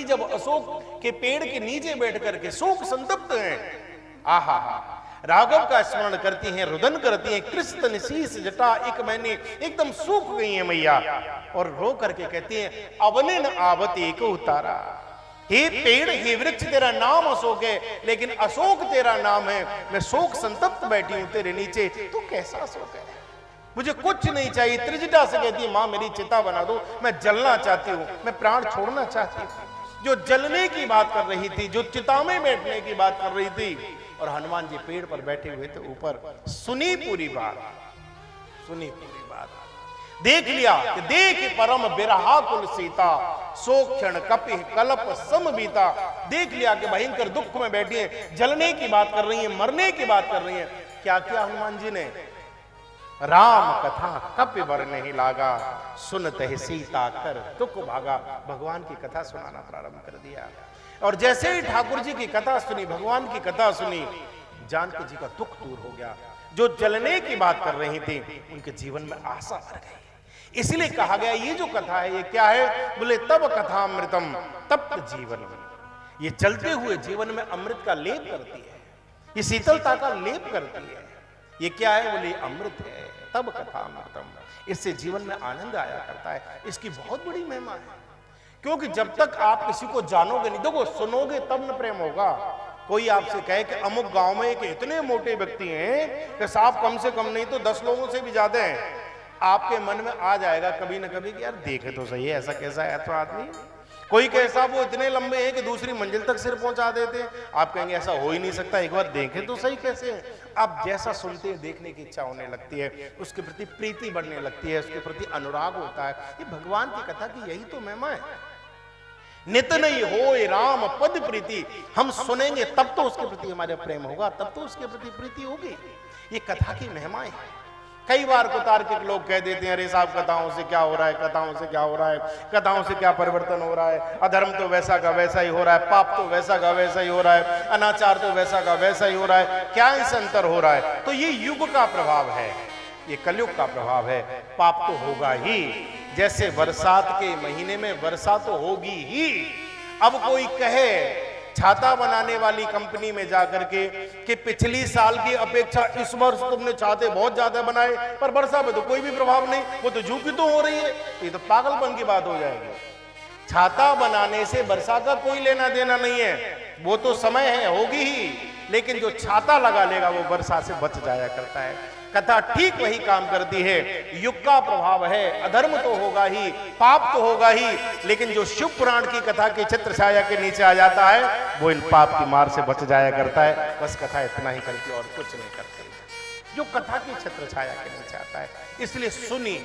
जब अशोक के पेड़ के नीचे बैठ करके शोक संतप्त हैं, आहा राघव का स्मरण करती हैं, रुदन करती हैं, कृष्ण शीश जटा एक महीने एकदम सूख गई है मैया, और रो करके कहती हैं अवने न आवत एक उतारा। हे पेड़, हे वृक्ष, तेरा नाम अशोक है, लेकिन अशोक तेरा नाम है, मैं शोक संतप्त बैठी हूं तेरे नीचे, तो कैसा शोक है, मुझे कुछ नहीं चाहिए। त्रिजटा से कहती है मां मेरी चिता बना दो, मैं जलना चाहती हूं, मैं प्राण छोड़ना चाहती हूं। जो जलने की बात कर रही थी, जो चिता में बैठने की बात कर रही थी, और हनुमान जी पेड़ पर बैठे हुए थे ऊपर, सुनी पूरी बात, सुनी पूरी बात, देख लिया कि देख परम बिरहा कुल सीता, सो क्षण कपि कल्प सम बीता। देख लिया कि भयंकर दुख में बैठी है, जलने की बात कर रही है, मरने की बात कर रही है। क्या किया हनुमान जी ने? राम कथा कपि बर नहीं लागा, सुनत है सीता कर तुक भागा। भगवान की कथा सुनाना प्रारंभ कर दिया, और जैसे ही ठाकुर जी की कथा सुनी, भगवान की कथा सुनी, जानकी जी का दुख दूर हो गया। जो जलने की बात कर रही थी, उनके जीवन में आशा भर गई। इसलिए कहा गया ये जो कथा है ये क्या है? बोले तब कथामृतम तप्त जीवन, ये चलते हुए जीवन में अमृत का लेप करती है, ये शीतलता का लेप करती है। ये क्या है? बोले अमृत है, तब कथामृतम, इससे जीवन में आनंद आया करता है। इसकी बहुत बड़ी महिमा है, क्योंकि जब तक आप किसी को जानोगे नहीं, देखो सुनोगे तब न प्रेम होगा। कोई आपसे कहे कि अमुक गांव में एक इतने मोटे व्यक्ति हैं कि साहब कम से कम नहीं तो 10 लोगों से भी ज्यादा हैं, आपके मन में आ जाएगा कभी न कभी कि यार देखे तो सही है, ऐसा कैसा है तो आदमी। कोई कहे साहब वो इतने लंबे हैं कि दूसरी मंजिल तक सिर पहुंचा देते, आप कहेंगे ऐसा हो ही नहीं सकता, एक बार देखें तो सही कैसे है। आप जैसा सुनते हैं देखने की इच्छा होने लगती है, उसके प्रति प्रीति बढ़ने लगती है, उसके प्रति अनुराग होता है। ये भगवान की कथा की यही तो महिमा है। नित नहीं हो राम पद प्रीति, हम सुनेंगे तब तो उसके प्रति हमारे प्रेम होगा, तब तो उसके प्रति प्रीति होगी। ये कथा की महिमा है। कई बार कुतार्किक लोग कह देते हैं अरे साहब कथाओं से क्या हो रहा है, कथाओं से क्या हो रहा है, कथाओं से क्या परिवर्तन हो रहा है, अधर्म तो वैसा का वैसा ही हो रहा है, पाप तो वैसा का वैसा ही हो रहा है, अनाचार तो वैसा का वैसा ही हो रहा है, क्या इससे अंतर हो रहा है? तो ये युग का प्रभाव है, ये कलयुग का प्रभाव है। पाप तो होगा ही, जैसे बरसात के महीने में वर्षा तो होगी ही। अब कोई कहे छाता बनाने वाली कंपनी में जाकर के कि पिछली साल की अपेक्षा इस वर्ष तुमने छाते बहुत ज्यादा बनाए, पर वर्षा में तो कोई भी प्रभाव नहीं, वो तो झुकी तो हो रही है, ये तो पागलपन की बात हो जाएगी। छाता बनाने से वर्षा का कोई लेना देना नहीं है, वो तो समय है होगी ही, लेकिन जो छाता लगा लेगा वो वर्षा से बच जाया करता है। कथा ठीक वही काम करती है, युग का प्रभाव है। अधर्म तो होगा ही, पाप तो होगा ही, लेकिन जो शिव पुराण की कथा की छत्र छाया के नीचे आ जाता है वो इन पाप की मार से बच जाया करता है। बस कथा इतना ही करती और कुछ नहीं करती, जो कथा की छत्र छाया के नीचे आता है। इसलिए सुनी